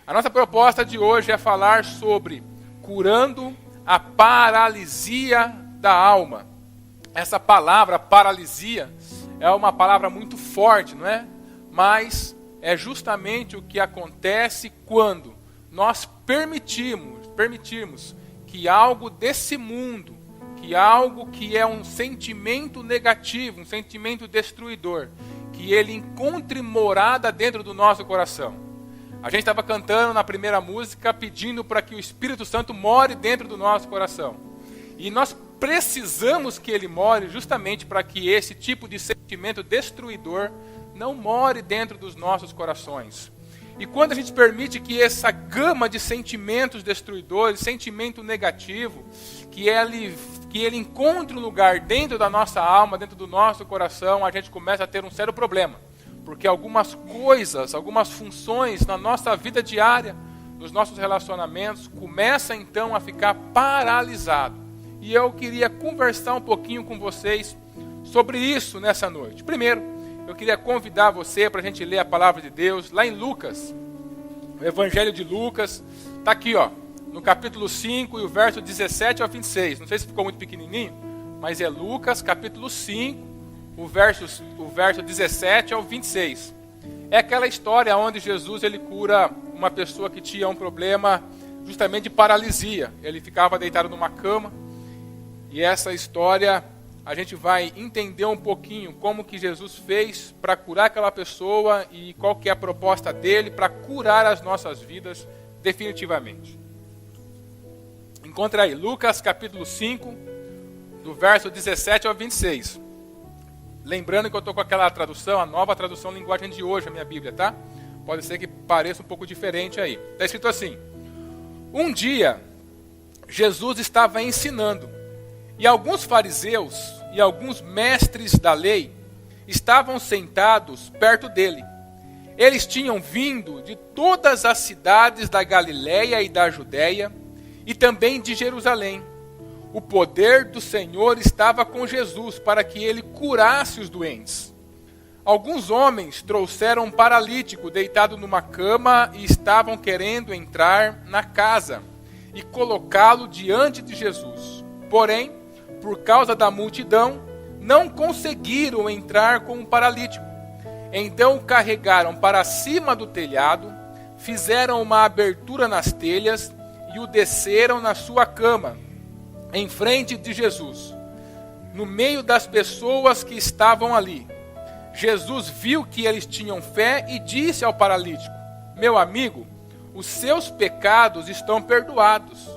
A nossa proposta de hoje é falar sobre curando a paralisia da alma. Essa palavra, paralisia, é uma palavra muito forte, não é? Mas é justamente o que acontece quando nós permitirmos que algo desse mundo, que algo que é um sentimento negativo, um sentimento destruidor, que ele encontre morada dentro do nosso coração. A gente estava cantando na primeira música, pedindo para que o Espírito Santo more dentro do nosso coração. E nós precisamos que ele more justamente para que esse tipo de sentimento destruidor não more dentro dos nossos corações. E quando a gente permite que essa gama de sentimentos destruidores, sentimento negativo, que ele encontre um lugar dentro da nossa alma, dentro do nosso coração, a gente começa a ter um sério problema. Porque algumas coisas, algumas funções na nossa vida diária, nos nossos relacionamentos, começam então a ficar paralisado. E eu queria conversar um pouquinho com vocês sobre isso nessa noite. Primeiro, eu queria convidar você para a gente ler a palavra de Deus lá em Lucas, o Evangelho de Lucas. Está aqui, no capítulo 5 e o verso 17 ao 26. Não sei se ficou muito pequenininho, mas é Lucas, capítulo 5, o verso 17 ao 26. É aquela história onde Jesus ele cura uma pessoa que tinha um problema justamente de paralisia. Ele ficava deitado numa cama. E essa história a gente vai entender um pouquinho como que Jesus fez para curar aquela pessoa e qual que é a proposta dele para curar as nossas vidas definitivamente. Encontra aí, Lucas capítulo 5, do verso 17 ao 26. Lembrando que eu estou com aquela tradução, a nova tradução linguagem de hoje, a minha Bíblia, tá? Pode ser que pareça um pouco diferente aí. Está escrito assim: um dia, Jesus estava ensinando, e alguns fariseus e alguns mestres da lei estavam sentados perto dele. Eles tinham vindo de todas as cidades da Galiléia e da Judéia, e também de Jerusalém. O poder do Senhor estava com Jesus para que ele curasse os doentes. Alguns homens trouxeram um paralítico deitado numa cama e estavam querendo entrar na casa e colocá-lo diante de Jesus. Porém, por causa da multidão, não conseguiram entrar com o paralítico. Então o carregaram para cima do telhado, fizeram uma abertura nas telhas e o desceram na sua cama, em frente de Jesus, no meio das pessoas que estavam ali. Jesus viu que eles tinham fé e disse ao paralítico: meu amigo, os seus pecados estão perdoados.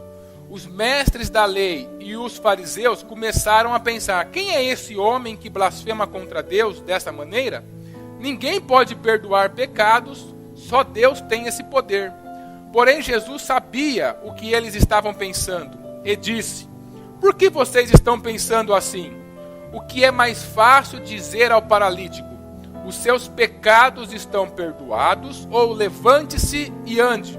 Os mestres da lei e os fariseus começaram a pensar: quem é esse homem que blasfema contra Deus dessa maneira? Ninguém pode perdoar pecados, só Deus tem esse poder. Porém, Jesus sabia o que eles estavam pensando e disse: por que vocês estão pensando assim? O que é mais fácil dizer ao paralítico: os seus pecados estão perdoados, ou levante-se e ande?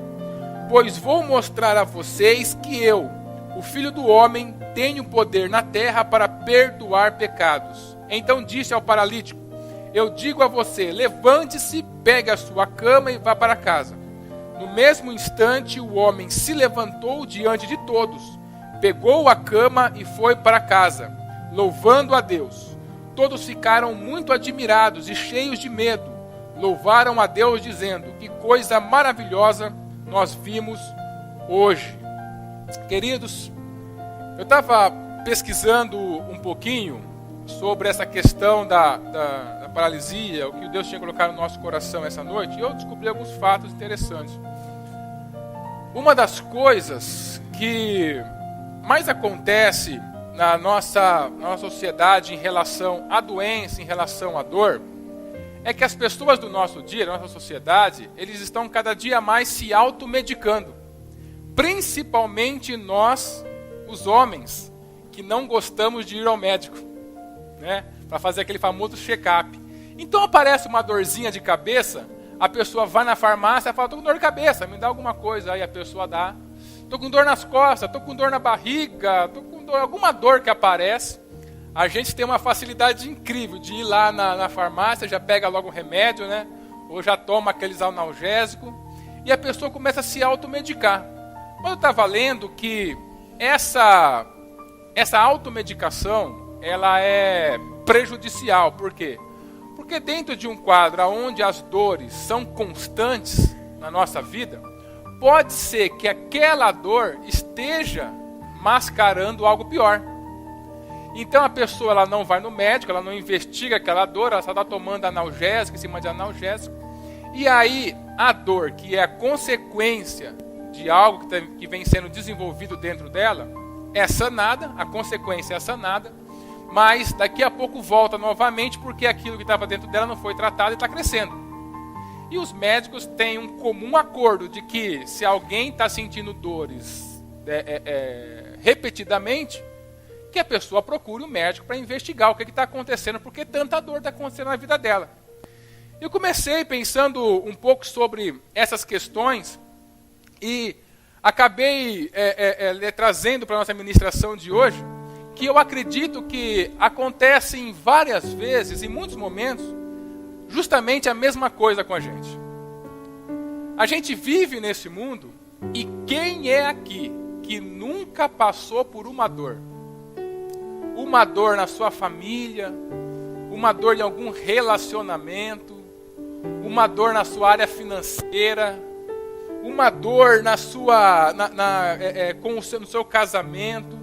Pois vou mostrar a vocês que eu, o Filho do Homem, tenho poder na terra para perdoar pecados. Então disse ao paralítico: eu digo a você, levante-se, pegue a sua cama e vá para casa. No mesmo instante, o homem se levantou diante de todos, pegou a cama e foi para casa, louvando a Deus. Todos ficaram muito admirados e cheios de medo. Louvaram a Deus dizendo: que coisa maravilhosa nós vimos hoje. Queridos, eu estava pesquisando um pouquinho sobre essa questão da paralisia, o que Deus tinha colocado no nosso coração essa noite, e eu descobri alguns fatos interessantes. Uma das coisas que mais acontece na nossa sociedade em relação à doença, em relação à dor, é que as pessoas do nosso dia, da nossa sociedade, eles estão cada dia mais se automedicando. Principalmente nós, os homens, que não gostamos de ir ao médico, né, para fazer aquele famoso check-up. Então aparece uma dorzinha de cabeça, a pessoa vai na farmácia e fala: estou com dor de cabeça, me dá alguma coisa. Aí a pessoa dá. Estou com dor nas costas, estou com dor na barriga, estou com dor, alguma dor que aparece. A gente tem uma facilidade incrível de ir lá na farmácia, já pega logo o remédio, né? Ou já toma aqueles analgésicos. e a pessoa começa a se automedicar. Mas eu estava lendo que essa automedicação, ela é prejudicial. Por quê? Porque dentro de um quadro onde as dores são constantes na nossa vida, pode ser que aquela dor esteja mascarando algo pior. Então a pessoa ela não vai no médico, ela não investiga aquela dor, ela só está tomando analgésico, em cima de analgésico. E aí a dor, que é a consequência de algo que vem sendo desenvolvido dentro dela, é sanada, a consequência é sanada, mas daqui a pouco volta novamente porque aquilo que estava dentro dela não foi tratado e está crescendo. E os médicos têm um comum acordo de que se alguém está sentindo dores repetidamente, que a pessoa procure o médico para investigar o que está acontecendo, porque tanta dor está acontecendo na vida dela. Eu comecei pensando um pouco sobre essas questões e acabei trazendo para a nossa ministração de hoje que eu acredito que acontece em várias vezes, em muitos momentos, justamente a mesma coisa com a gente. A gente vive nesse mundo e quem é aqui que nunca passou por uma dor? Uma dor na sua família, uma dor em algum relacionamento, uma dor na sua área financeira, uma dor no seu casamento,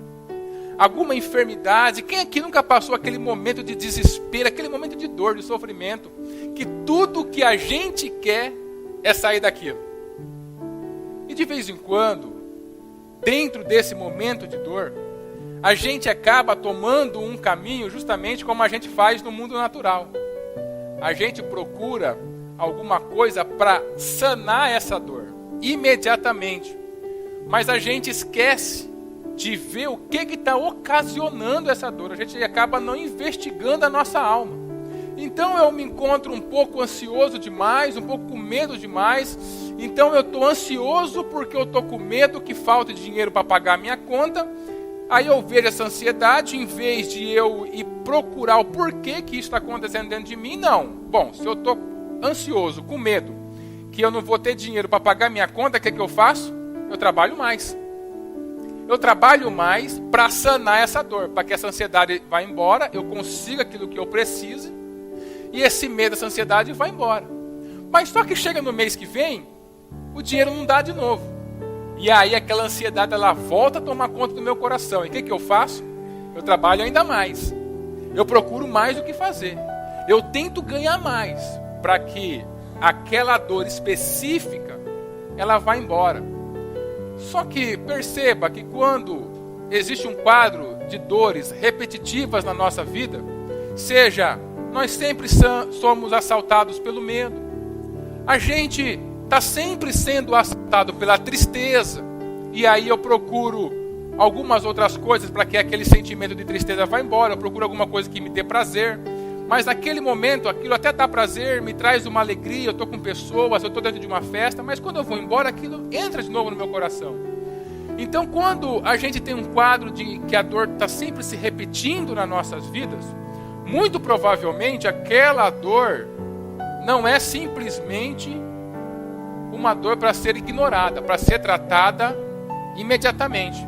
alguma enfermidade. Quem aqui nunca passou aquele momento de desespero, aquele momento de dor, de sofrimento, que tudo que a gente quer é sair daquilo? E de vez em quando, dentro desse momento de dor, a gente acaba tomando um caminho justamente como a gente faz no mundo natural. A gente procura alguma coisa para sanar essa dor imediatamente, mas a gente esquece de ver o que está ocasionando essa dor. A gente acaba não investigando a nossa alma. Então eu me encontro um pouco ansioso demais, um pouco com medo demais. Então eu estou ansioso porque eu estou com medo que falte dinheiro para pagar a minha conta. Aí eu vejo essa ansiedade, em vez de eu ir procurar o porquê que isso está acontecendo dentro de mim, não. Bom, se eu estou ansioso, com medo, que eu não vou ter dinheiro para pagar minha conta, o que eu faço? Eu trabalho mais. Eu trabalho mais para sanar essa dor, para que essa ansiedade vá embora, eu consiga aquilo que eu preciso, e esse medo, essa ansiedade vai embora. Mas só que chega no mês que vem, o dinheiro não dá de novo. E aí aquela ansiedade, ela volta a tomar conta do meu coração. E o que eu faço? Eu trabalho ainda mais. Eu procuro mais o que fazer. Eu tento ganhar mais, para que aquela dor específica, ela vá embora. Só que perceba que quando existe um quadro de dores repetitivas na nossa vida, seja, nós sempre somos assaltados pelo medo, a gente está sempre sendo assaltado pela tristeza, e aí eu procuro algumas outras coisas para que aquele sentimento de tristeza vá embora, eu procuro alguma coisa que me dê prazer, mas naquele momento aquilo até dá prazer, me traz uma alegria, eu estou com pessoas, eu estou dentro de uma festa, mas quando eu vou embora aquilo entra de novo no meu coração. Então quando a gente tem um quadro de que a dor está sempre se repetindo nas nossas vidas, muito provavelmente aquela dor não é simplesmente uma dor para ser ignorada, para ser tratada imediatamente.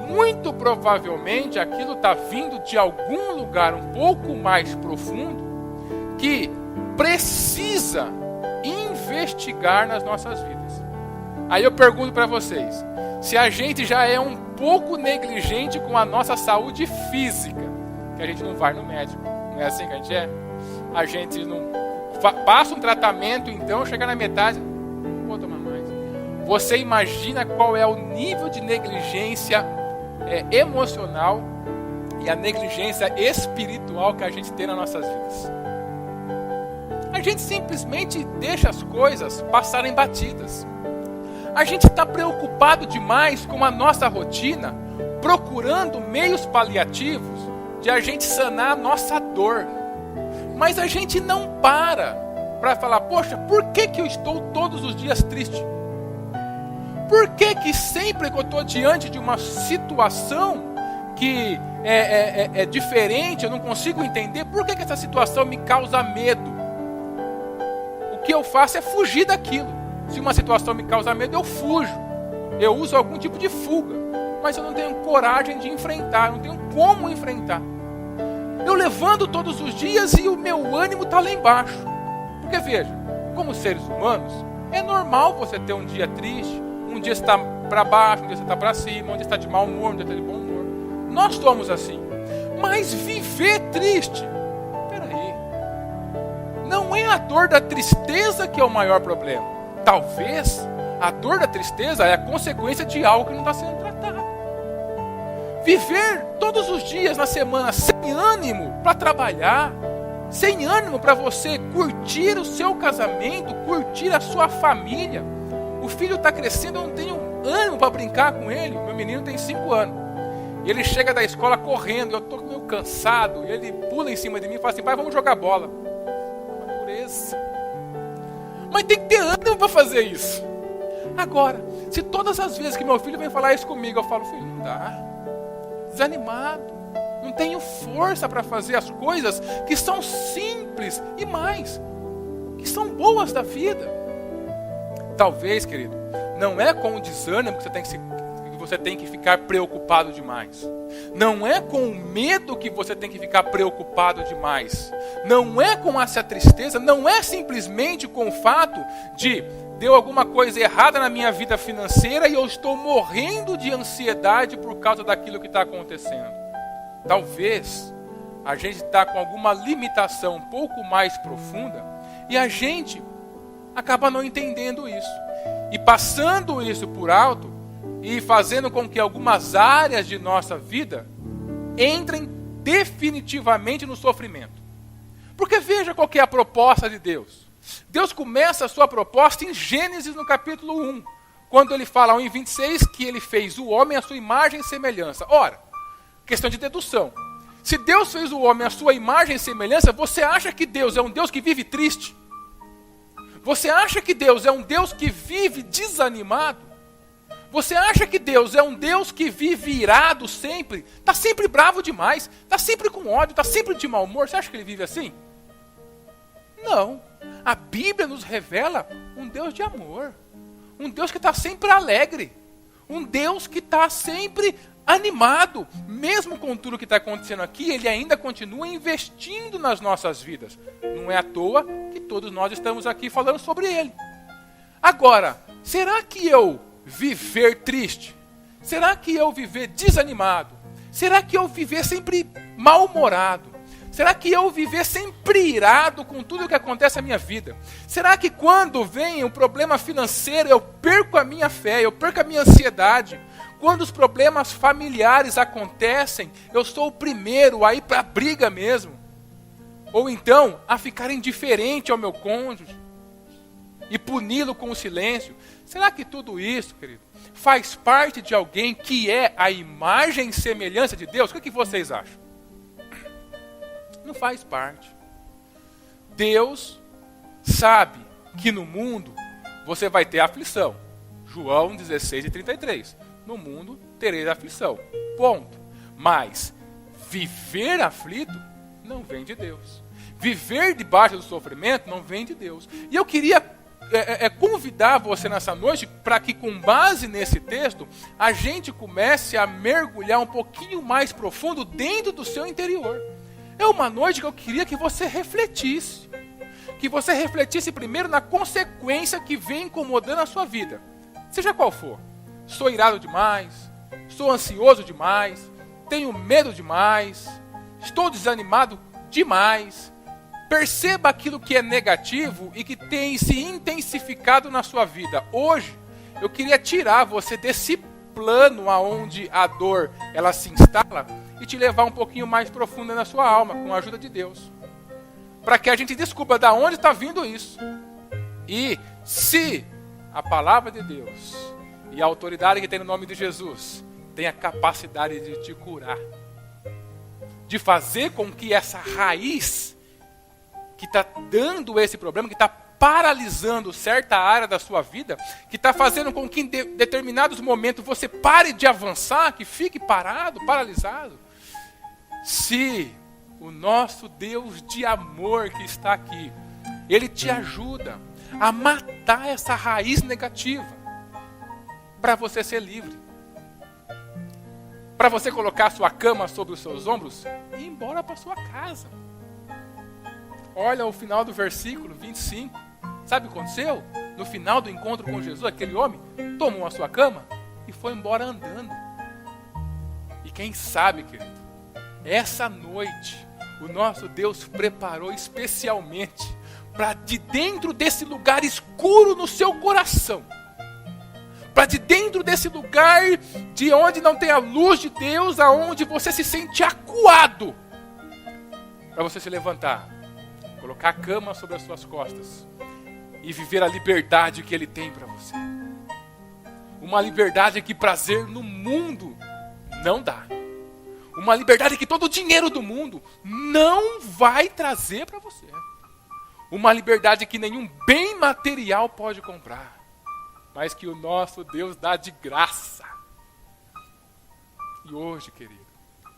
Muito provavelmente aquilo está vindo de algum lugar um pouco mais profundo que precisa investigar nas nossas vidas. Aí eu pergunto para vocês, se a gente já é um pouco negligente com a nossa saúde física, que a gente não vai no médico, não é assim que a gente é? A gente não passa um tratamento, então chega na metade, vou tomar mais. Você imagina qual é o nível de negligência emocional e a negligência espiritual que a gente tem nas nossas vidas. A gente simplesmente deixa as coisas passarem batidas. A gente está preocupado demais com a nossa rotina, procurando meios paliativos de a gente sanar a nossa dor. Mas a gente não para falar, poxa, por que eu estou todos os dias triste? Por que sempre que eu estou diante de uma situação que é diferente, eu não consigo entender, por que essa situação me causa medo? O que eu faço é fugir daquilo. Se uma situação me causa medo, eu fujo. Eu uso algum tipo de fuga. Mas eu não tenho coragem de enfrentar, eu não tenho como enfrentar. Eu levanto todos os dias e o meu ânimo está lá embaixo. Porque veja, como seres humanos, é normal você ter um dia triste, um dia você está para baixo, um dia você está para cima, um dia você está de mau humor, um dia você está de bom humor. Nós somos assim. Mas viver triste, peraí, não é a dor da tristeza que é o maior problema. Talvez a dor da tristeza é a consequência de algo que não está sendo tratado. Viver todos os dias na semana sem ânimo para trabalhar, sem ânimo para você curtir o seu casamento, curtir a sua família. O filho está crescendo, eu não tenho ânimo para brincar com ele. Meu menino tem 5 anos. E ele chega da escola correndo, eu estou meio cansado. E ele pula em cima de mim e fala assim: pai, vamos jogar bola. Uma dureza. Mas tem que ter ânimo para fazer isso. Agora, se todas as vezes que meu filho vem falar isso comigo, eu falo: filho, não dá. Desanimado. Não tenho força para fazer as coisas que são simples e mais, que são boas da vida. Talvez, querido, não é com o desânimo que você tem que ficar preocupado demais. Não é com o medo que você tem que ficar preocupado demais. Não é com essa tristeza, não é simplesmente com o fato de deu alguma coisa errada na minha vida financeira e eu estou morrendo de ansiedade por causa daquilo que está acontecendo. Talvez a gente está com alguma limitação um pouco mais profunda e a gente acaba não entendendo isso. E passando isso por alto e fazendo com que algumas áreas de nossa vida entrem definitivamente no sofrimento. Porque veja qual que é a proposta de Deus. Deus começa a sua proposta em Gênesis no capítulo 1, quando ele fala 1:26 que ele fez o homem à sua imagem e semelhança. Ora, questão de dedução. Se Deus fez o homem à sua imagem e semelhança, você acha que Deus é um Deus que vive triste? Você acha que Deus é um Deus que vive desanimado? Você acha que Deus é um Deus que vive irado sempre? Está sempre bravo demais, está sempre com ódio, está sempre de mau humor. Você acha que ele vive assim? Não. A Bíblia nos revela um Deus de amor. Um Deus que está sempre alegre. Um Deus que está sempre animado. Mesmo com tudo que está acontecendo aqui, ele ainda continua investindo nas nossas vidas. Não é à toa que todos nós estamos aqui falando sobre ele. Agora, será que eu viver triste? Será que eu viver desanimado? Será que eu viver sempre mal-humorado? Será que eu viver sempre irado com tudo o que acontece na minha vida? Será que quando vem um problema financeiro eu perco a minha fé, eu perco a minha ansiedade? Quando os problemas familiares acontecem, eu sou o primeiro a ir para a briga mesmo? Ou então a ficar indiferente ao meu cônjuge e puni-lo com o silêncio? Será que tudo isso, querido, faz parte de alguém que é a imagem e semelhança de Deus? O que vocês acham? Não faz parte. Deus sabe que no mundo você vai ter aflição. João 16:33. No mundo tereis aflição. Ponto. Mas viver aflito não vem de Deus. Viver debaixo do sofrimento não vem de Deus. E eu queria convidar você nessa noite para que, com base nesse texto, a gente comece a mergulhar um pouquinho mais profundo dentro do seu interior. É uma noite que eu queria que você refletisse. Que você refletisse primeiro na consequência que vem incomodando a sua vida. Seja qual for. Sou irado demais. Sou ansioso demais. Tenho medo demais. Estou desanimado demais. Perceba aquilo que é negativo e que tem se intensificado na sua vida. Hoje, eu queria tirar você desse plano aonde a dor ela se instala e te levar um pouquinho mais profunda na sua alma, com a ajuda de Deus. Para que a gente descubra de onde está vindo isso. E se a palavra de Deus e a autoridade que tem no nome de Jesus tem a capacidade de te curar, de fazer com que essa raiz que está dando esse problema, que está paralisando certa área da sua vida, que está fazendo com que em determinados momentos você pare de avançar, que fique parado, paralisado. Se o nosso Deus de amor que está aqui, Ele te ajuda a matar essa raiz negativa, para você ser livre. Para você colocar a sua cama sobre os seus ombros e ir embora para sua casa. Olha o final do versículo 25. Sabe o que aconteceu? No final do encontro com Jesus, aquele homem tomou a sua cama e foi embora andando. E quem sabe, querido, essa noite o nosso Deus preparou especialmente para de dentro desse lugar escuro no seu coração, para de dentro desse lugar de onde não tem a luz de Deus, aonde você se sente acuado, para você se levantar, colocar a cama sobre as suas costas e viver a liberdade que Ele tem para você. Uma liberdade que prazer no mundo não dá. Uma liberdade que todo o dinheiro do mundo não vai trazer para você. Uma liberdade que nenhum bem material pode comprar, mas que o nosso Deus dá de graça. E hoje, querido,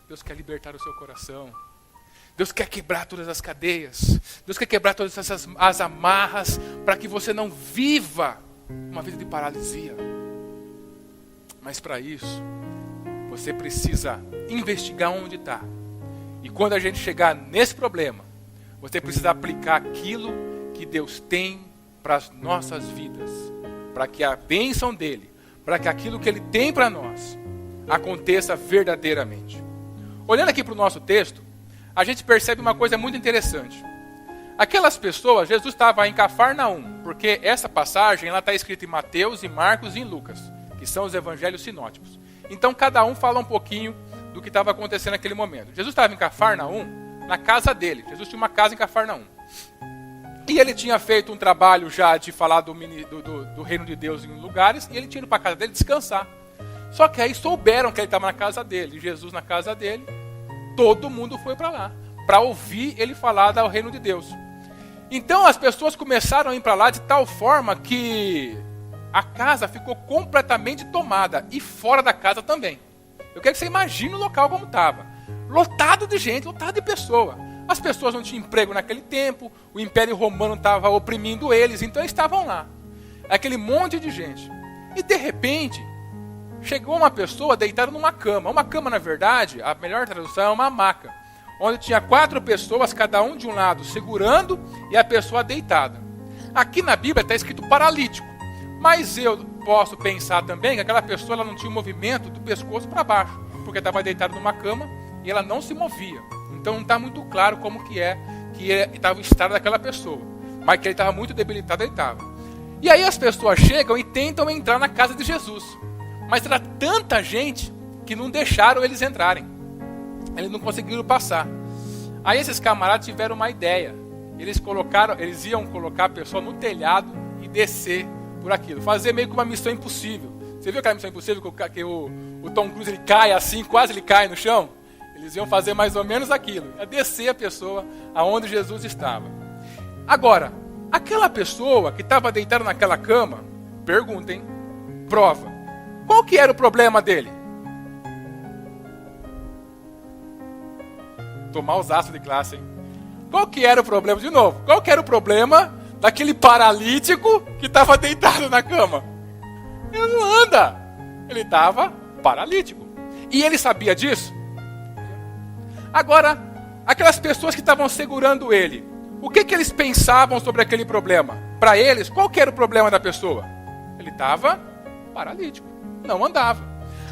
Deus quer libertar o seu coração. Deus quer quebrar todas as cadeias. Deus quer quebrar todas as amarras para que você não viva uma vida de paralisia. Mas para isso, você precisa investigar onde está. E quando a gente chegar nesse problema, você precisa aplicar aquilo que Deus tem para as nossas vidas. Para que a bênção dEle, para que aquilo que Ele tem para nós, aconteça verdadeiramente. Olhando aqui para o nosso texto, a gente percebe uma coisa muito interessante. Aquelas pessoas, Jesus estava em Cafarnaum, porque essa passagem está escrita em Mateus, em Marcos e em Lucas, que são os evangelhos sinóticos. Então cada um fala um pouquinho do que estava acontecendo naquele momento. Jesus estava em Cafarnaum, na casa dele. Jesus tinha uma casa em Cafarnaum. E ele tinha feito um trabalho já de falar do reino de Deus em lugares, e ele tinha ido para a casa dele descansar. Só que aí souberam que ele estava na casa dele, Jesus na casa dele. Todo mundo foi para lá, para ouvir ele falar do reino de Deus. Então as pessoas começaram a ir para lá de tal forma que a casa ficou completamente tomada, e fora da casa também. Eu quero que você imagine o local como estava. Lotado de gente, lotado de pessoa. As pessoas não tinham emprego naquele tempo, o Império Romano estava oprimindo eles, então eles estavam lá. Aquele monte de gente. E de repente, chegou uma pessoa deitada numa cama. Uma cama, na verdade, a melhor tradução é uma maca, onde tinha 4 pessoas, cada um de um lado, segurando, e a pessoa deitada. Aqui na Bíblia está escrito paralítico. Mas eu posso pensar também que aquela pessoa ela não tinha o movimento do pescoço para baixo, porque estava deitada numa cama e ela não se movia. Então não está muito claro como que estava o estado daquela pessoa. Mas que ele estava muito debilitado, ele estava. E aí as pessoas chegam e tentam entrar na casa de Jesus. Mas era tanta gente que não deixaram eles entrarem. Eles não conseguiram passar. Aí esses camaradas tiveram uma ideia. Eles iam colocar a pessoa no telhado e descer por aquilo. Fazer meio que uma missão impossível. Você viu aquela missão impossível que o Tom Cruise ele cai assim, quase ele cai no chão? Eles iam fazer mais ou menos aquilo. É descer a pessoa aonde Jesus estava. Agora, aquela pessoa que estava deitada naquela cama, perguntem, prova. Qual que era o problema dele? Tomar os aços de classe, hein? Qual que era o problema? De novo, qual que era o problema daquele paralítico que estava deitado na cama? Ele não anda. Ele estava paralítico. E ele sabia disso? Agora, aquelas pessoas que estavam segurando ele, o que eles pensavam sobre aquele problema? Para eles, qual que era o problema da pessoa? Ele estava paralítico, não andava.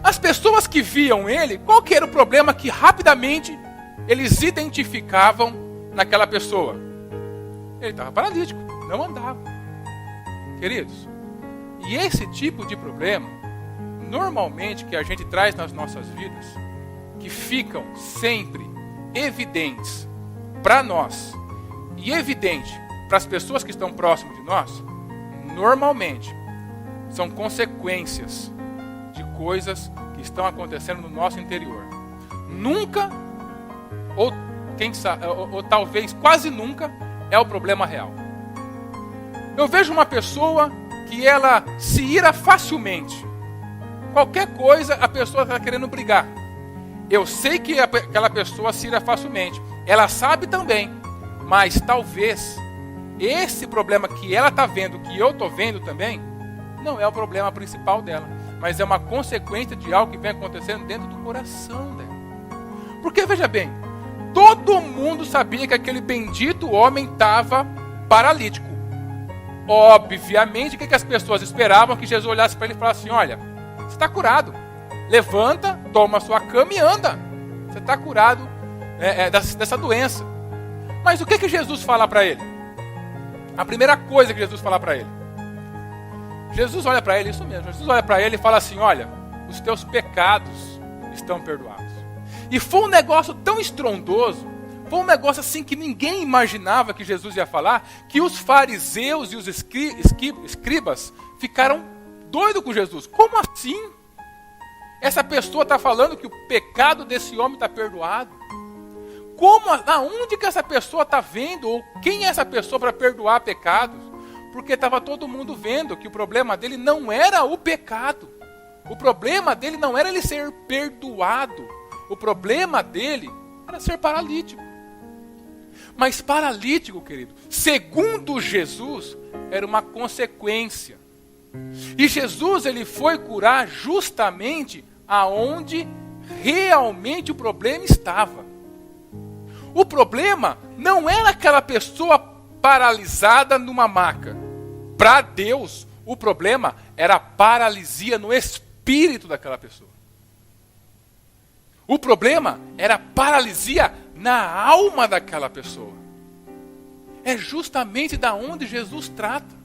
As pessoas que viam ele, qual que era o problema que rapidamente eles identificavam naquela pessoa? Ele estava paralítico, não andava. Queridos, e esse tipo de problema, normalmente que a gente traz nas nossas vidas, que ficam sempre evidentes para nós e evidente para as pessoas que estão próximas de nós, normalmente são consequências de coisas que estão acontecendo no nosso interior. Nunca, ou quem sabe, ou talvez quase nunca, é o problema real. Eu vejo uma pessoa que ela se ira facilmente. Qualquer coisa a pessoa está querendo brigar. Eu sei que aquela pessoa se ira facilmente. Ela sabe também, mas talvez esse problema que ela está vendo, que eu estou vendo também, não é o problema principal dela, mas é uma consequência de algo que vem acontecendo dentro do coração dela. Porque, veja bem, todo mundo sabia que aquele bendito homem estava paralítico. Obviamente, o que as pessoas esperavam? Que Jesus olhasse para ele e falasse assim: olha, você está curado, levanta, toma a sua cama e anda. Você está curado dessa doença. Mas o que Jesus fala para ele? A primeira coisa que Jesus fala para ele, Jesus olha para ele, isso mesmo, Jesus olha para ele e fala assim: olha, os teus pecados estão perdoados. E foi um negócio tão estrondoso, foi um negócio assim que ninguém imaginava que Jesus ia falar, que os fariseus e os escribas ficaram doidos com Jesus. Como assim? Essa pessoa está falando que o pecado desse homem está perdoado? Como, aonde que essa pessoa está vendo? Ou quem é essa pessoa para perdoar pecados? Porque estava todo mundo vendo que o problema dele não era o pecado. O problema dele não era ele ser perdoado. O problema dele era ser paralítico. Mas paralítico, querido, segundo Jesus, era uma consequência. E Jesus, ele foi curar justamente aonde realmente o problema estava. O problema não era aquela pessoa paralisada numa maca. Para Deus, o problema era a paralisia no espírito daquela pessoa. O problema era a paralisia na alma daquela pessoa. É justamente da onde Jesus trata.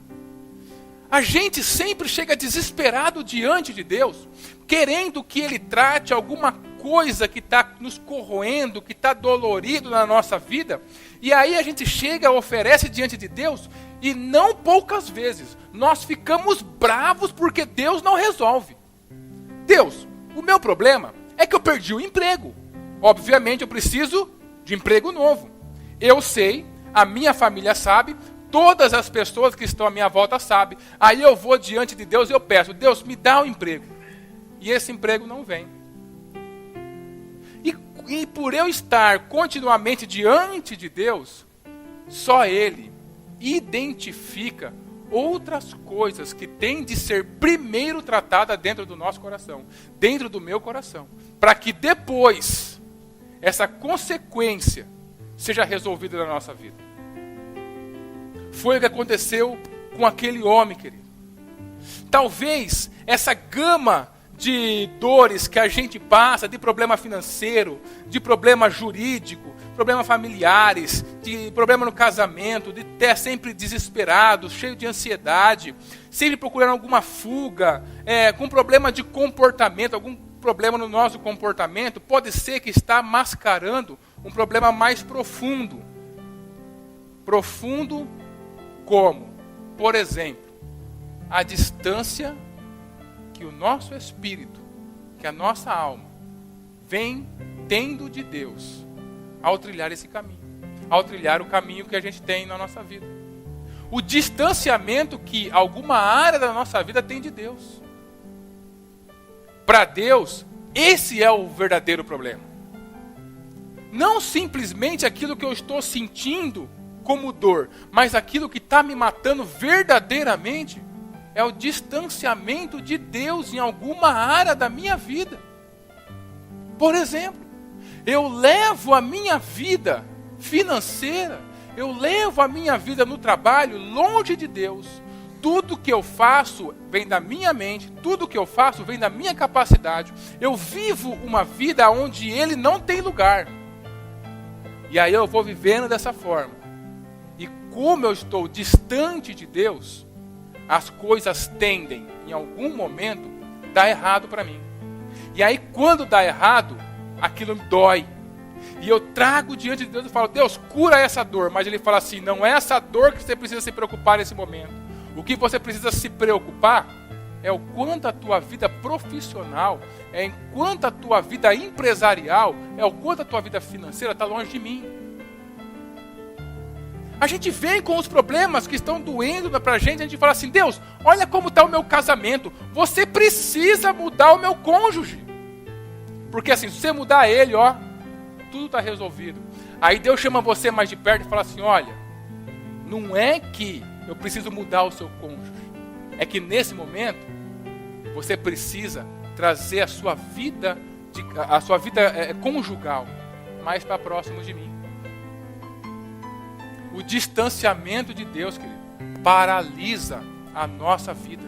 A gente sempre chega desesperado diante de Deus, querendo que Ele trate alguma coisa que está nos corroendo, que está dolorido na nossa vida, e aí a gente chega, oferece diante de Deus, e não poucas vezes nós ficamos bravos porque Deus não resolve. Deus, o meu problema é que eu perdi o emprego. Obviamente eu preciso de emprego novo. Eu sei, a minha família sabe, todas as pessoas que estão à minha volta sabem. Aí eu vou diante de Deus e eu peço: Deus, me dá um emprego. E esse emprego não vem. E por eu estar continuamente diante de Deus, só Ele identifica outras coisas que têm de ser primeiro tratadas dentro do nosso coração, dentro do meu coração, para que depois essa consequência seja resolvida na nossa vida. Foi o que aconteceu com aquele homem, querido. Talvez essa gama de dores que a gente passa, de problema financeiro, de problema jurídico, problemas familiares, de problema no casamento, de ter sempre desesperado, cheio de ansiedade, sempre procurando alguma fuga, com problema de comportamento, algum problema no nosso comportamento, pode ser que está mascarando um problema mais profundo. Profundo como, por exemplo, a distância que o nosso espírito, que a nossa alma, vem tendo de Deus ao trilhar esse caminho, ao trilhar o caminho que a gente tem na nossa vida. O distanciamento que alguma área da nossa vida tem de Deus. Para Deus, esse é o verdadeiro problema. Não simplesmente aquilo que eu estou sentindo como dor, mas aquilo que está me matando verdadeiramente é o distanciamento de Deus em alguma área da minha vida. Por exemplo, eu levo a minha vida financeira, eu levo a minha vida no trabalho longe de Deus. Tudo que eu faço vem da minha mente, tudo que eu faço vem da minha capacidade. Eu vivo uma vida onde Ele não tem lugar. E aí eu vou vivendo dessa forma. E como eu estou distante de Deus, as coisas tendem, em algum momento, dar errado para mim. E aí, quando dá errado, aquilo me dói. E eu trago diante de Deus e falo: Deus, cura essa dor. Mas Ele fala assim: não é essa dor que você precisa se preocupar nesse momento. O que você precisa se preocupar é o quanto a tua vida profissional, é enquanto a tua vida empresarial, é o quanto a tua vida financeira está longe de mim. A gente vem com os problemas que estão doendo para a gente fala assim: Deus, olha como está o meu casamento, você precisa mudar o meu cônjuge. Porque assim, se você mudar ele, tudo está resolvido. Aí Deus chama você mais de perto e fala assim: olha, não é que eu preciso mudar o seu cônjuge. É que nesse momento, você precisa trazer a sua vida conjugal mais para próximo de mim. O distanciamento de Deus, querido, paralisa a nossa vida.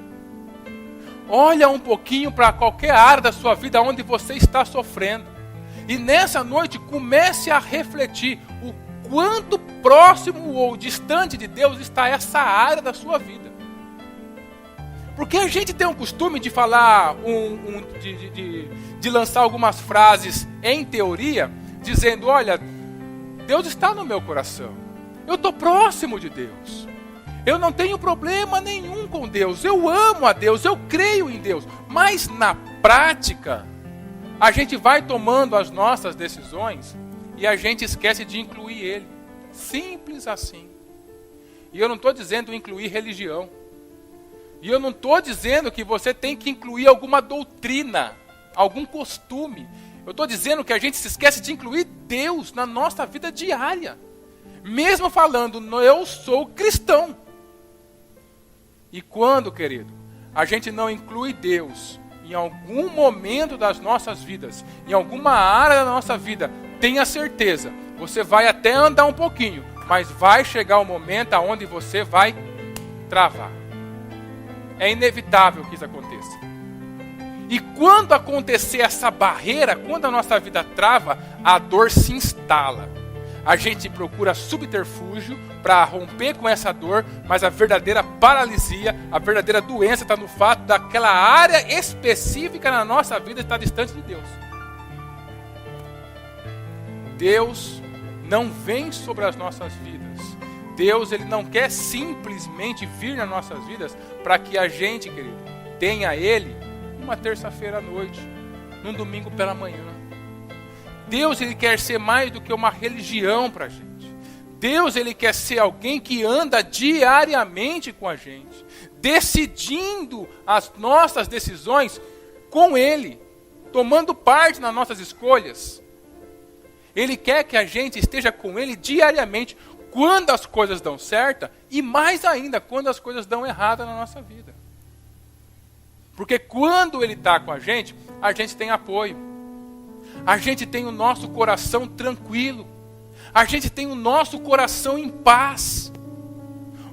Olha um pouquinho para qualquer área da sua vida onde você está sofrendo. E nessa noite comece a refletir o quanto próximo ou distante de Deus está essa área da sua vida. Porque a gente tem um costume de falar, de lançar algumas frases em teoria, dizendo, olha, Deus está no meu coração. Eu estou próximo de Deus. Eu não tenho problema nenhum com Deus. Eu amo a Deus, eu creio em Deus. Mas na prática, a gente vai tomando as nossas decisões e a gente esquece de incluir Ele. Simples assim. E eu não estou dizendo incluir religião. E eu não estou dizendo que você tem que incluir alguma doutrina, algum costume. Eu estou dizendo que a gente se esquece de incluir Deus na nossa vida diária. Mesmo falando, eu sou cristão. E quando, querido, a gente não inclui Deus em algum momento das nossas vidas, em alguma área da nossa vida, tenha certeza, você vai até andar um pouquinho, mas vai chegar o momento onde você vai travar. É inevitável que isso aconteça. E quando acontecer essa barreira, quando a nossa vida trava, a dor se instala. A gente procura subterfúgio para romper com essa dor, mas a verdadeira paralisia, a verdadeira doença está no fato daquela área específica na nossa vida estar distante de Deus. Deus não vem sobre as nossas vidas. Deus, Ele não quer simplesmente vir nas nossas vidas para que a gente, querido, tenha Ele uma terça-feira à noite, num domingo pela manhã. Deus, Ele quer ser mais do que uma religião para a gente. Deus, Ele quer ser alguém que anda diariamente com a gente, decidindo as nossas decisões com Ele, tomando parte nas nossas escolhas. Ele quer que a gente esteja com Ele diariamente, quando as coisas dão certo e mais ainda, quando as coisas dão errado na nossa vida. Porque quando Ele está com a gente tem apoio. A gente tem o nosso coração tranquilo. A gente tem o nosso coração em paz.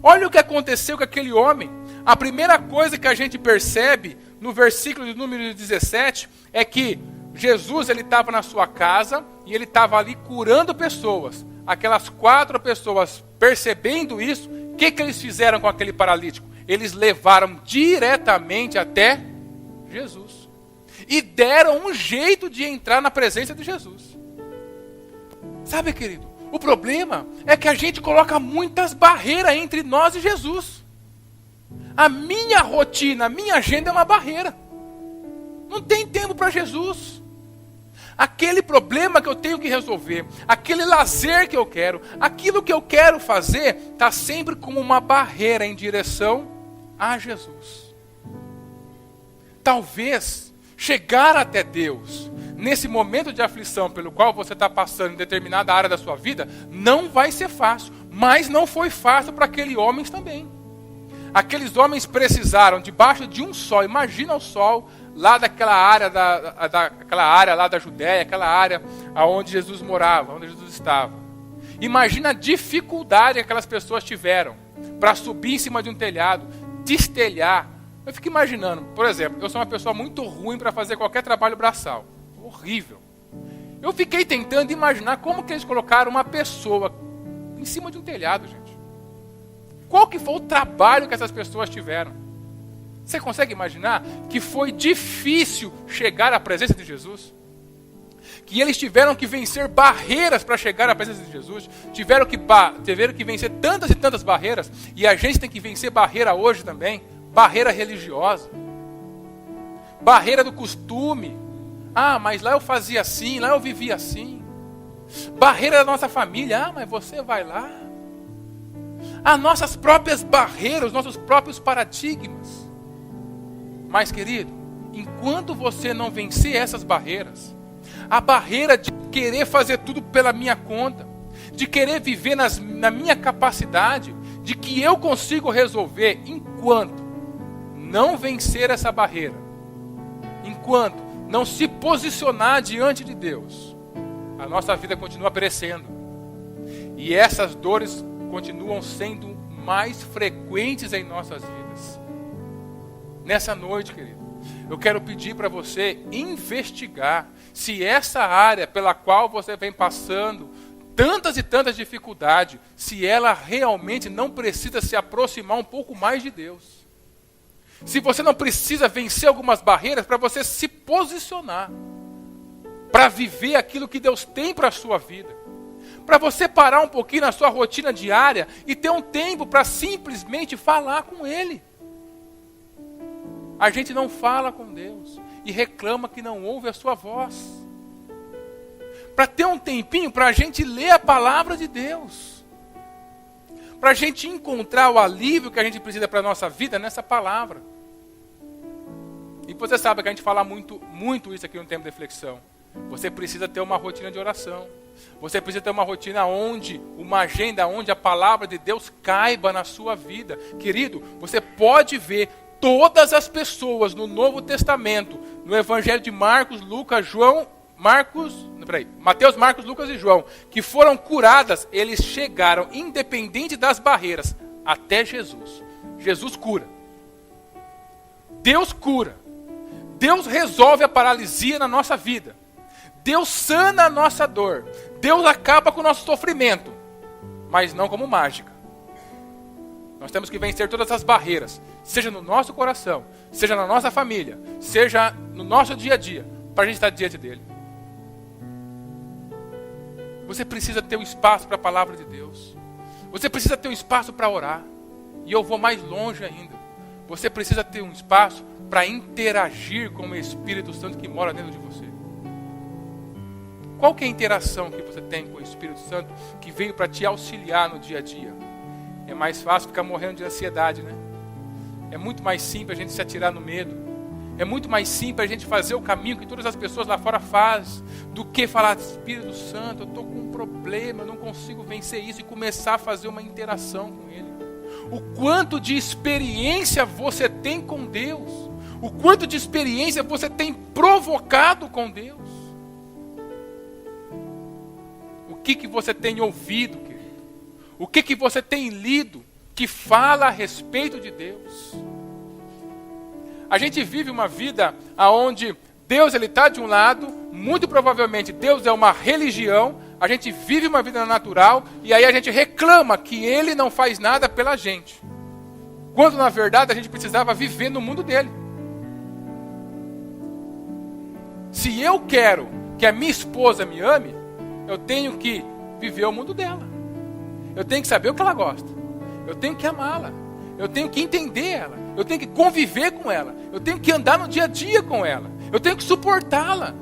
Olha o que aconteceu com aquele homem. A primeira coisa que a gente percebe no versículo de número 17 é que Jesus, ele estava na sua casa e ele estava ali curando pessoas. Aquelas 4 pessoas, percebendo isso, o que eles fizeram com aquele paralítico? Eles levaram diretamente até Jesus. E deram um jeito de entrar na presença de Jesus. Sabe, querido, o problema é que a gente coloca muitas barreiras entre nós e Jesus. A minha rotina, a minha agenda é uma barreira. Não tem tempo para Jesus. Aquele problema que eu tenho que resolver, aquele lazer que eu quero, aquilo que eu quero fazer, está sempre como uma barreira em direção a Jesus. Talvez chegar até Deus, nesse momento de aflição pelo qual você está passando em determinada área da sua vida, não vai ser fácil, mas não foi fácil para aqueles homens também. Aqueles homens precisaram, debaixo de um sol, imagina o sol, lá daquela área, daquela área lá da Judéia, aquela área onde Jesus morava, onde Jesus estava. Imagina a dificuldade que aquelas pessoas tiveram para subir em cima de um telhado, destelhar. Eu fico imaginando, por exemplo, eu sou uma pessoa muito ruim para fazer qualquer trabalho braçal. Horrível. Eu fiquei tentando imaginar como que eles colocaram uma pessoa em cima de um telhado, gente. Qual que foi o trabalho que essas pessoas tiveram? Você consegue imaginar que foi difícil chegar à presença de Jesus? Que eles tiveram que vencer barreiras para chegar à presença de Jesus? Tiveram que vencer tantas e tantas barreiras, e a gente tem que vencer barreira hoje também. Barreira religiosa, barreira do costume. Ah, mas lá eu fazia assim, lá eu vivia assim. Barreira da nossa família. Ah, mas você vai lá. As nossas próprias barreiras, os nossos próprios paradigmas. Mas, querido, enquanto você não vencer essas barreiras, a barreira de querer fazer tudo pela minha conta, de querer viver na minha capacidade, de que eu consigo resolver enquanto não vencer essa barreira, enquanto não se posicionar diante de Deus, a nossa vida continua perecendo. E essas dores continuam sendo mais frequentes em nossas vidas. Nessa noite, querido, eu quero pedir para você investigar se essa área pela qual você vem passando tantas e tantas dificuldades, se ela realmente não precisa se aproximar um pouco mais de Deus. Se você não precisa vencer algumas barreiras para você se posicionar, para viver aquilo que Deus tem para a sua vida. Para você parar um pouquinho na sua rotina diária e ter um tempo para simplesmente falar com Ele. A gente não fala com Deus e reclama que não ouve a sua voz. Para ter um tempinho para a gente ler a palavra de Deus. Para a gente encontrar o alívio que a gente precisa para a nossa vida nessa palavra. E você sabe que a gente fala muito isso aqui no tempo de reflexão. Você precisa ter uma rotina de oração. Você precisa ter uma rotina uma agenda onde a palavra de Deus caiba na sua vida. Querido, você pode ver todas as pessoas no Novo Testamento, no Evangelho de Mateus, Marcos, Lucas e João, que foram curadas, eles chegaram, independente das barreiras, até Jesus. Jesus cura. Deus cura. Deus resolve a paralisia na nossa vida. Deus sana a nossa dor. Deus acaba com o nosso sofrimento. Mas não como mágica. Nós temos que vencer todas as barreiras. Seja no nosso coração, seja na nossa família, seja no nosso dia a dia, para a gente estar diante dele. Você precisa ter um espaço para a palavra de Deus. Você precisa ter um espaço para orar. E eu vou mais longe ainda. Você precisa ter um espaço para interagir com o Espírito Santo que mora dentro de você. Qual que é a interação que você tem com o Espírito Santo que veio para te auxiliar no dia a dia? É mais fácil ficar morrendo de ansiedade, né? É muito mais simples a gente se atirar no medo. É muito mais simples a gente fazer o caminho que todas as pessoas lá fora fazem, do que falar, Espírito Santo, eu estou com um problema, eu não consigo vencer isso, e começar a fazer uma interação com Ele. O quanto de experiência você tem com Deus, o quanto de experiência você tem provocado com Deus. O que você tem ouvido, querido? O que você tem lido que fala a respeito de Deus? A gente vive uma vida onde Deus está de um lado, muito provavelmente Deus é uma religião, a gente vive uma vida natural e aí a gente reclama que Ele não faz nada pela gente. Quando na verdade a gente precisava viver no mundo dele. Se eu quero que a minha esposa me ame, eu tenho que viver o mundo dela. Eu tenho que saber o que ela gosta. Eu tenho que amá-la. Eu tenho que entender ela. Eu tenho que conviver com ela. Eu tenho que andar no dia a dia com ela. Eu tenho que suportá-la.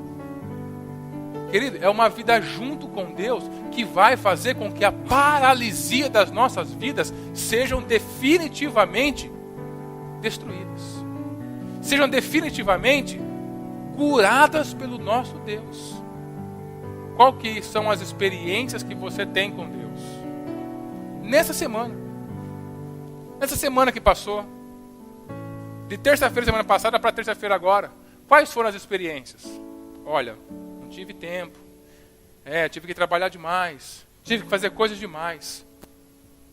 Querido, é uma vida junto com Deus que vai fazer com que a paralisia das nossas vidas sejam definitivamente destruídas. Sejam definitivamente curadas pelo nosso Deus. Qual que são as experiências que você tem com Deus? Nessa semana que passou, de terça-feira semana passada para terça-feira agora, quais foram as experiências? Olha, não tive tempo, tive que trabalhar demais, tive que fazer coisas demais.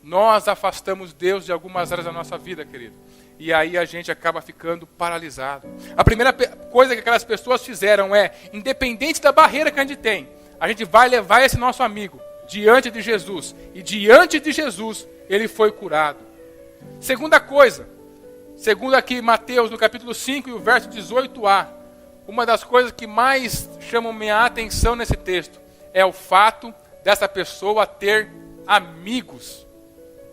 Nós afastamos Deus de algumas áreas da nossa vida, querido, e aí a gente acaba ficando paralisado. A primeira coisa que aquelas pessoas fizeram independente da barreira que a gente tem, a gente vai levar esse nosso amigo diante de Jesus, e diante de Jesus ele foi curado. Segunda coisa, segundo aqui Mateus no capítulo 5 e o verso 18a, uma das coisas que mais chamam minha atenção nesse texto é o fato dessa pessoa ter amigos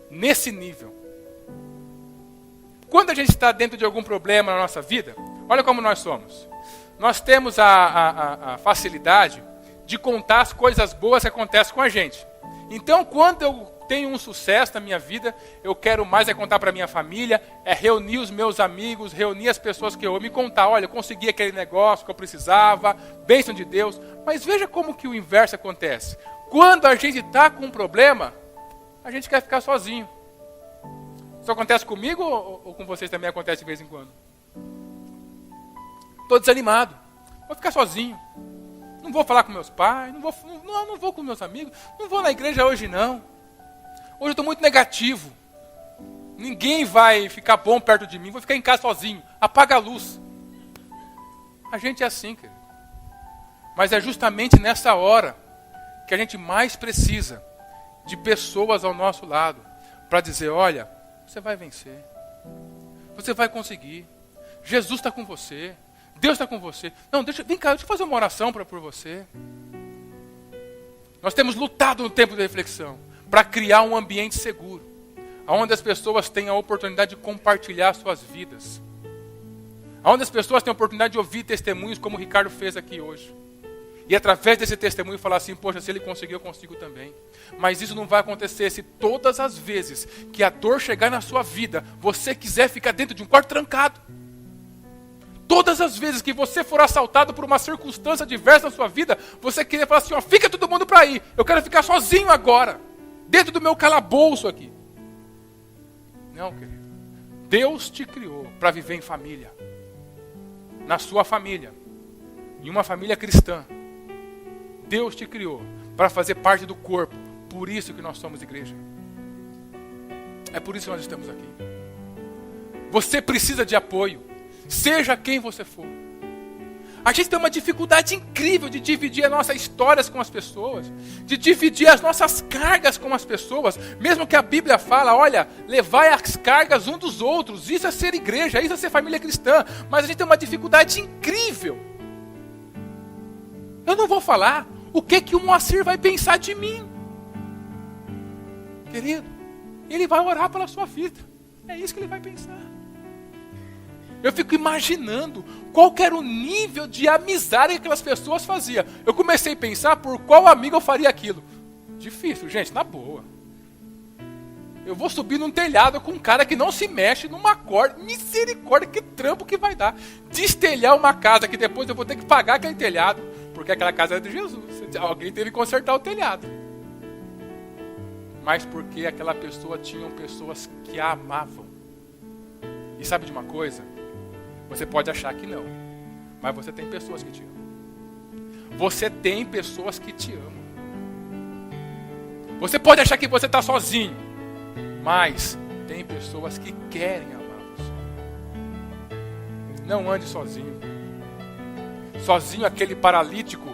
nesse nível. Quando a gente está dentro de algum problema na nossa vida, olha como nós somos. Nós temos a facilidade de contar as coisas boas que acontecem com a gente. Então, quando eu tenho um sucesso na minha vida, eu quero mais contar para minha família, reunir os meus amigos, reunir as pessoas que eu amo e contar, olha, eu consegui aquele negócio que eu precisava, bênção de Deus. Mas veja como que o inverso acontece. Quando a gente está com um problema, a gente quer ficar sozinho. Isso acontece comigo ou com vocês também acontece de vez em quando? Estou desanimado. Vou ficar sozinho. Não vou falar com meus pais, não vou com meus amigos, não vou na igreja hoje não. Hoje eu estou muito negativo. Ninguém vai ficar bom perto de mim, vou ficar em casa sozinho. Apaga a luz. A gente é assim, querido. Mas é justamente nessa hora que a gente mais precisa de pessoas ao nosso lado para dizer, olha, você vai vencer. Você vai conseguir. Jesus está com você. Deus está com você. Não, vem cá, deixa eu fazer uma oração por você. Nós temos lutado no tempo de reflexão para criar um ambiente seguro, onde as pessoas têm a oportunidade de compartilhar suas vidas, onde as pessoas têm a oportunidade de ouvir testemunhos como o Ricardo fez aqui hoje. E através desse testemunho falar assim, poxa, se ele conseguiu, eu consigo também. Mas isso não vai acontecer se todas as vezes que a dor chegar na sua vida, você quiser ficar dentro de um quarto trancado. Todas as vezes que você for assaltado por uma circunstância diversa na sua vida, você querer falar assim, ó, fica todo mundo para aí, eu quero ficar sozinho agora, dentro do meu calabouço aqui. Não, querido. Deus te criou para viver em família. Na sua família. Em uma família cristã. Deus te criou para fazer parte do corpo. Por isso que nós somos igreja. É por isso que nós estamos aqui. Você precisa de apoio. Seja quem você for. A gente tem uma dificuldade incrível de dividir as nossas histórias com as pessoas, de dividir as nossas cargas com as pessoas, mesmo que a Bíblia fala, olha, levai as cargas um dos outros, isso é ser igreja, isso é ser família cristã, mas a gente tem uma dificuldade incrível. Eu não vou falar o que o Moacir vai pensar de mim. Querido, ele vai orar pela sua vida, é isso que ele vai pensar. Eu fico imaginando qual que era o nível de amizade que aquelas pessoas faziam. Eu comecei a pensar por qual amigo eu faria aquilo. Difícil, gente, na boa. Eu vou subir num telhado com um cara que não se mexe numa corda. Misericórdia, que trampo que vai dar. Destelhar uma casa que depois eu vou ter que pagar aquele telhado. Porque aquela casa é de Jesus. Alguém teve que consertar o telhado. Mas porque aquela pessoa tinha pessoas que a amavam. E sabe de uma coisa? Você pode achar que não, mas você tem pessoas que te amam. Você tem pessoas que te amam. Você pode achar que você está sozinho, mas tem pessoas que querem amar você. Não ande sozinho. Sozinho aquele paralítico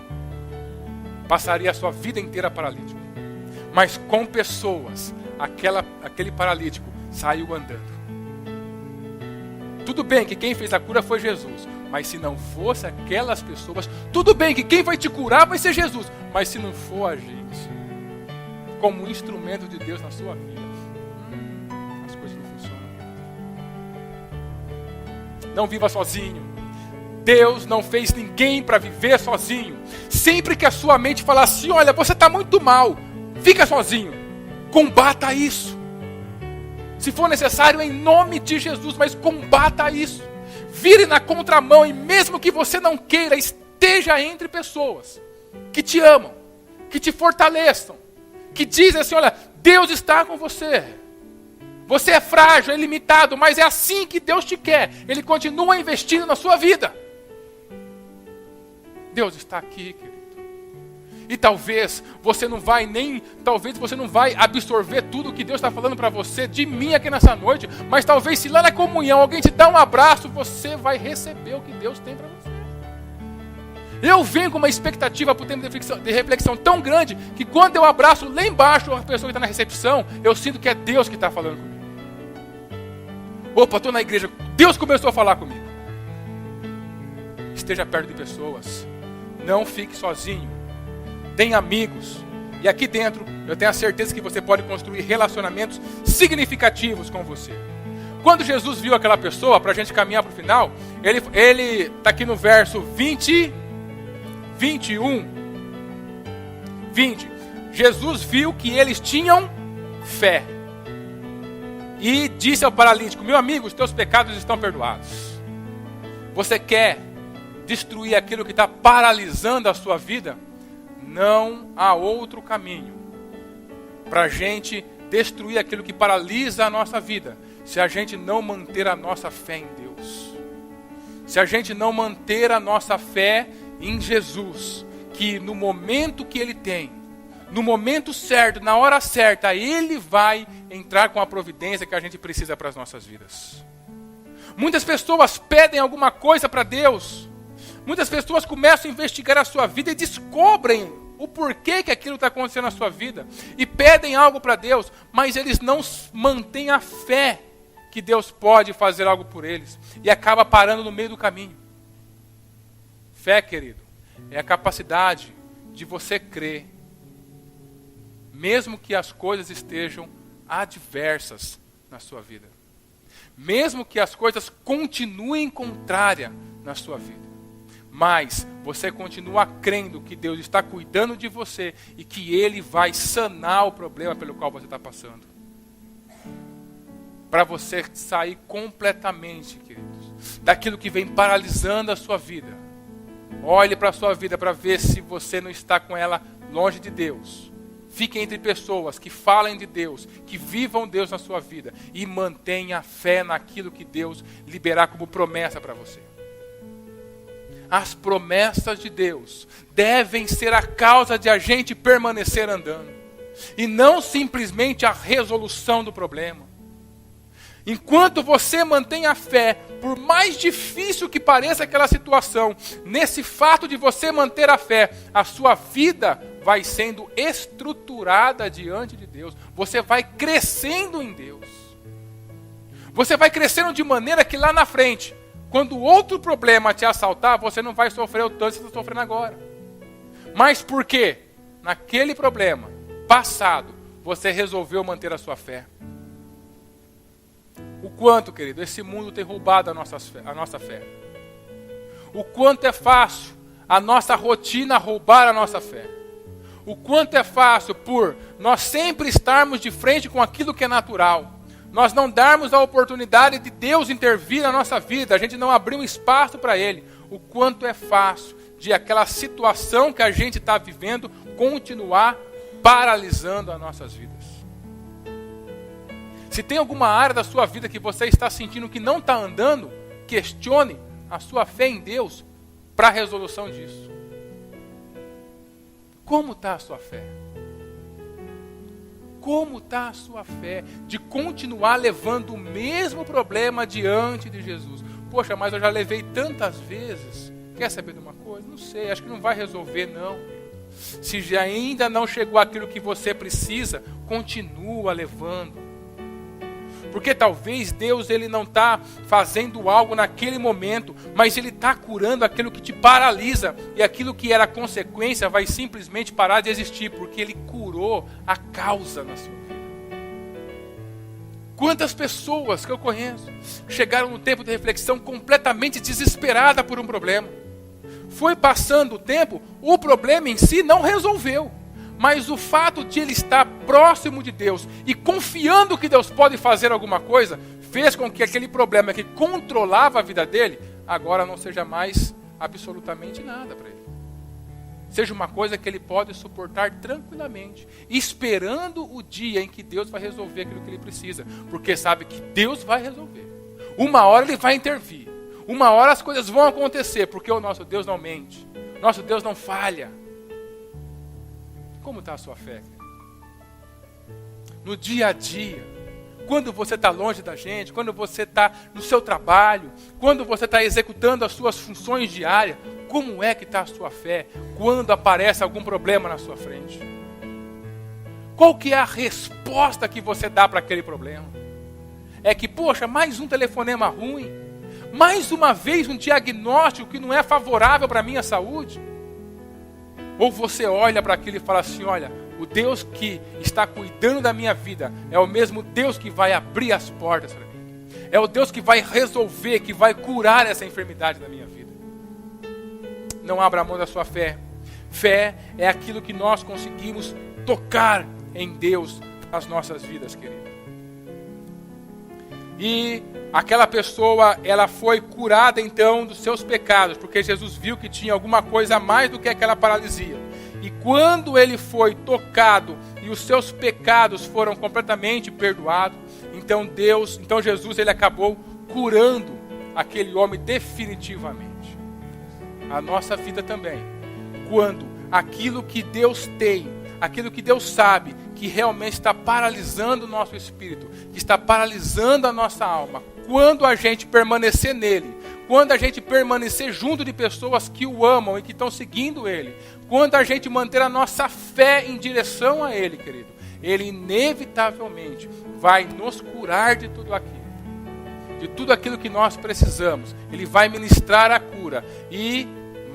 passaria a sua vida inteira paralítico. Mas com pessoas, aquele paralítico saiu andando. Tudo bem que quem fez a cura foi Jesus, mas se não fosse aquelas pessoas, tudo bem que quem vai te curar vai ser Jesus, mas se não for a gente, como instrumento de Deus na sua vida, as coisas não funcionam. Não viva sozinho. Deus não fez ninguém para viver sozinho. Sempre que a sua mente falar assim, olha, você está muito mal, fica sozinho, combata isso. Se for necessário, em nome de Jesus, mas combata isso. Vire na contramão e mesmo que você não queira, esteja entre pessoas que te amam, que te fortaleçam, que dizem assim, olha, Deus está com você. Você é frágil, é limitado, mas é assim que Deus te quer. Ele continua investindo na sua vida. Deus está aqui, querido. E talvez você não vai absorver tudo que Deus está falando para você de mim aqui nessa noite, mas talvez se lá na comunhão alguém te dá um abraço, você vai receber o que Deus tem para você. Eu venho com uma expectativa para o tempo de reflexão tão grande, que quando eu abraço lá embaixo a pessoa que está na recepção, eu sinto que é Deus que está falando comigo. Opa, estou na igreja, Deus começou a falar comigo. Esteja perto de pessoas, não fique sozinho. Tem amigos. E aqui dentro, eu tenho a certeza que você pode construir relacionamentos significativos com você. Quando Jesus viu aquela pessoa, para a gente caminhar para o final, ele está aqui no verso 20, 21, 20. Jesus viu que eles tinham fé. E disse ao paralítico, meu amigo, os teus pecados estão perdoados. Você quer destruir aquilo que está paralisando a sua vida? Não há outro caminho para a gente destruir aquilo que paralisa a nossa vida, se a gente não manter a nossa fé em Deus. Se a gente não manter a nossa fé em Jesus, que no momento que Ele tem, no momento certo, na hora certa, Ele vai entrar com a providência que a gente precisa para as nossas vidas. Muitas pessoas pedem alguma coisa para Deus. Muitas pessoas começam a investigar a sua vida e descobrem o porquê que aquilo está acontecendo na sua vida. E pedem algo para Deus, mas eles não mantêm a fé que Deus pode fazer algo por eles. E acaba parando no meio do caminho. Fé, querido, é a capacidade de você crer, mesmo que as coisas estejam adversas na sua vida. Mesmo que as coisas continuem contrárias na sua vida. Mas você continua crendo que Deus está cuidando de você e que Ele vai sanar o problema pelo qual você está passando. Para você sair completamente, queridos, daquilo que vem paralisando a sua vida. Olhe para a sua vida para ver se você não está com ela longe de Deus. Fique entre pessoas que falem de Deus, que vivam Deus na sua vida e mantenha fé naquilo que Deus liberar como promessa para você. As promessas de Deus devem ser a causa de a gente permanecer andando e não simplesmente a resolução do problema. Enquanto você mantém a fé, por mais difícil que pareça aquela situação, nesse fato de você manter a fé, a sua vida vai sendo estruturada diante de Deus. Você vai crescendo em Deus. Você vai crescendo de maneira que lá na frente, quando outro problema te assaltar, você não vai sofrer o tanto que você está sofrendo agora. Mas por quê? Naquele problema passado, você resolveu manter a sua fé. O quanto, querido, esse mundo tem roubado a nossa fé. O quanto é fácil a nossa rotina roubar a nossa fé. O quanto é fácil por nós sempre estarmos de frente com aquilo que é natural. Nós não darmos a oportunidade de Deus intervir na nossa vida. A gente não abrir um espaço para Ele. O quanto é fácil de aquela situação que a gente está vivendo continuar paralisando as nossas vidas. Se tem alguma área da sua vida que você está sentindo que não está andando, questione a sua fé em Deus para a resolução disso. Como está a sua fé? Como está a sua fé de continuar levando o mesmo problema diante de Jesus? Poxa, mas eu já levei tantas vezes. Quer saber de uma coisa? Não sei, acho que não vai resolver não. Se já ainda não chegou aquilo que você precisa, continua levando. Porque talvez Deus ele não está fazendo algo naquele momento, mas Ele está curando aquilo que te paralisa. E aquilo que era consequência vai simplesmente parar de existir, porque Ele curou a causa na sua vida. Quantas pessoas que eu conheço chegaram no tempo de reflexão completamente desesperada por um problema. Foi passando o tempo, o problema em si não resolveu. Mas o fato de ele estar próximo de Deus e confiando que Deus pode fazer alguma coisa, fez com que aquele problema que controlava a vida dele, agora não seja mais absolutamente nada para ele. Seja uma coisa que ele pode suportar tranquilamente, esperando o dia em que Deus vai resolver aquilo que ele precisa. Porque sabe que Deus vai resolver. Uma hora ele vai intervir. Uma hora as coisas vão acontecer, porque o nosso Deus não mente. Nosso Deus não falha. Como está a sua fé? No dia a dia, quando você está longe da gente, quando você está no seu trabalho, quando você está executando as suas funções diárias, como é que está a sua fé quando aparece algum problema na sua frente? Qual que é a resposta que você dá para aquele problema? É que, poxa, mais um telefonema ruim, mais uma vez um diagnóstico que não é favorável para a minha saúde? Ou você olha para aquilo e fala assim, olha, o Deus que está cuidando da minha vida é o mesmo Deus que vai abrir as portas para mim. É o Deus que vai resolver, que vai curar essa enfermidade da minha vida. Não abra mão da sua fé. Fé é aquilo que nós conseguimos tocar em Deus nas nossas vidas, querido. E aquela pessoa, ela foi curada então dos seus pecados, porque Jesus viu que tinha alguma coisa a mais do que aquela paralisia. E quando ele foi tocado e os seus pecados foram completamente perdoados. Então Jesus, ele acabou curando aquele homem definitivamente. A nossa vida também, quando aquilo que Deus tem, aquilo que Deus sabe, que realmente está paralisando o nosso espírito, que está paralisando a nossa alma, quando a gente permanecer nele, quando a gente permanecer junto de pessoas que o amam e que estão seguindo ele, quando a gente manter a nossa fé em direção a ele, querido, ele inevitavelmente vai nos curar de tudo aquilo. De tudo aquilo que nós precisamos. Ele vai ministrar a cura. E,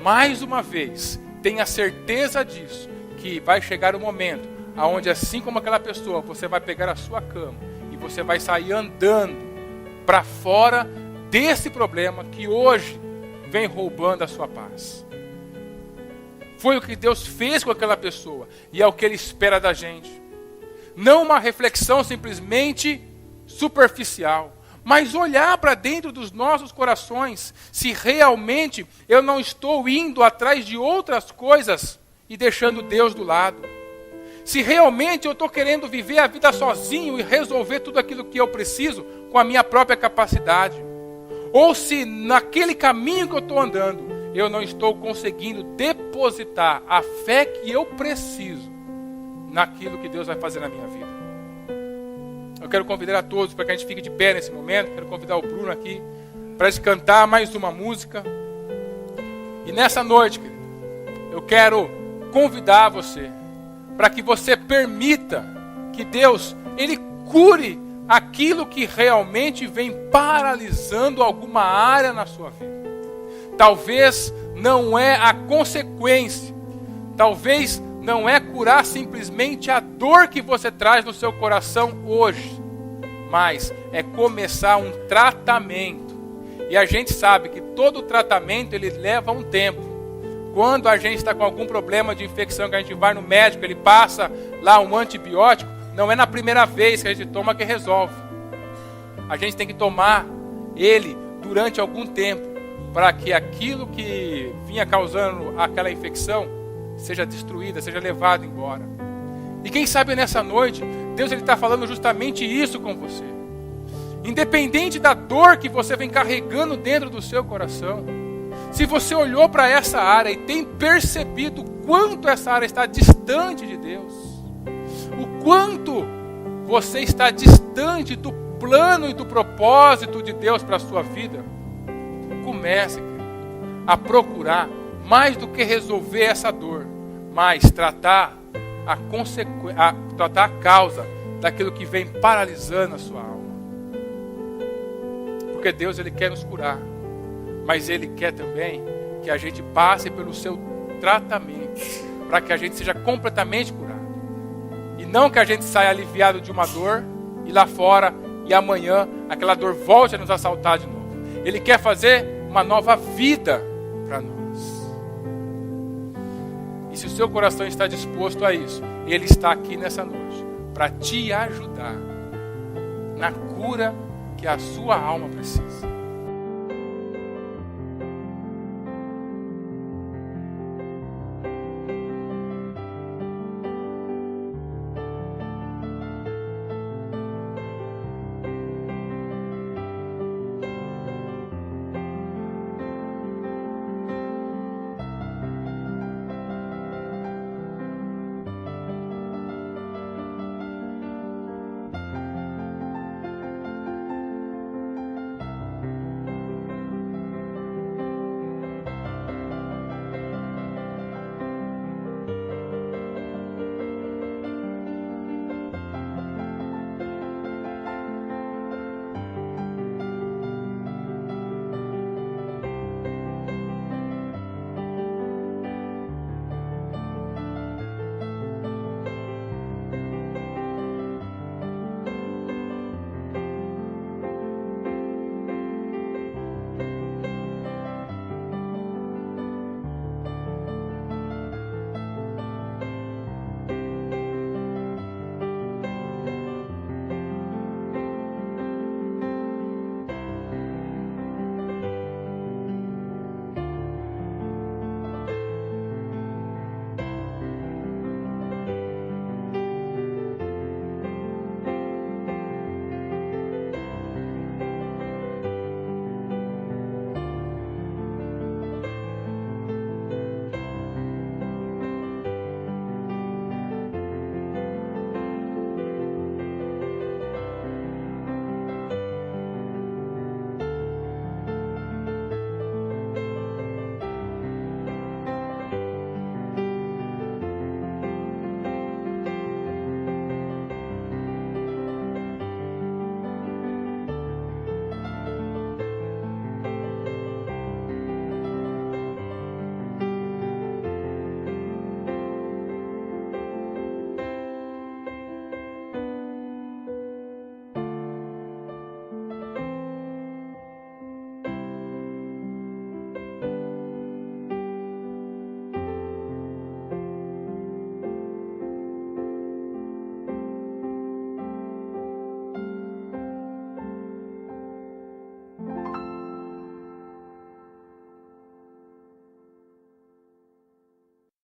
mais uma vez, tenha certeza disso, que vai chegar o momento onde, assim como aquela pessoa, você vai pegar a sua cama e você vai sair andando para fora desse problema que hoje vem roubando a sua paz. Foi o que Deus fez com aquela pessoa e é o que Ele espera da gente. Não uma reflexão simplesmente superficial, mas olhar para dentro dos nossos corações, se realmente eu não estou indo atrás de outras coisas e deixando Deus do lado. Se realmente eu estou querendo viver a vida sozinho e resolver tudo aquilo que eu preciso com a minha própria capacidade. Ou se naquele caminho que eu estou andando, eu não estou conseguindo depositar a fé que eu preciso naquilo que Deus vai fazer na minha vida. Eu quero convidar a todos para que a gente fique de pé nesse momento. Quero convidar o Bruno aqui para a gente cantar mais uma música. E nessa noite, eu quero convidar você para que você permita que Deus, Ele cure aquilo que realmente vem paralisando alguma área na sua vida. Talvez não é a consequência, talvez não é curar simplesmente a dor que você traz no seu coração hoje, mas é começar um tratamento. E a gente sabe que todo tratamento ele leva um tempo. Quando a gente está com algum problema de infecção, que a gente vai no médico, ele passa lá um antibiótico, não é na primeira vez que a gente toma que resolve. A gente tem que tomar ele durante algum tempo, para que aquilo que vinha causando aquela infecção seja destruída, seja levado embora. E quem sabe nessa noite, Deus está falando justamente isso com você. Independente da dor que você vem carregando dentro do seu coração, se você olhou para essa área e tem percebido o quanto essa área está distante de Deus, o quanto você está distante do plano e do propósito de Deus para a sua vida, comece a procurar mais do que resolver essa dor, mas tratar a causa daquilo que vem paralisando a sua alma. Porque Deus, Ele quer nos curar, mas Ele quer também que a gente passe pelo seu tratamento, para que a gente seja completamente curado. E não que a gente saia aliviado de uma dor, e lá fora, e amanhã, aquela dor volte a nos assaltar de novo. Ele quer fazer uma nova vida para nós. E se o seu coração está disposto a isso, Ele está aqui nessa noite para te ajudar na cura que a sua alma precisa.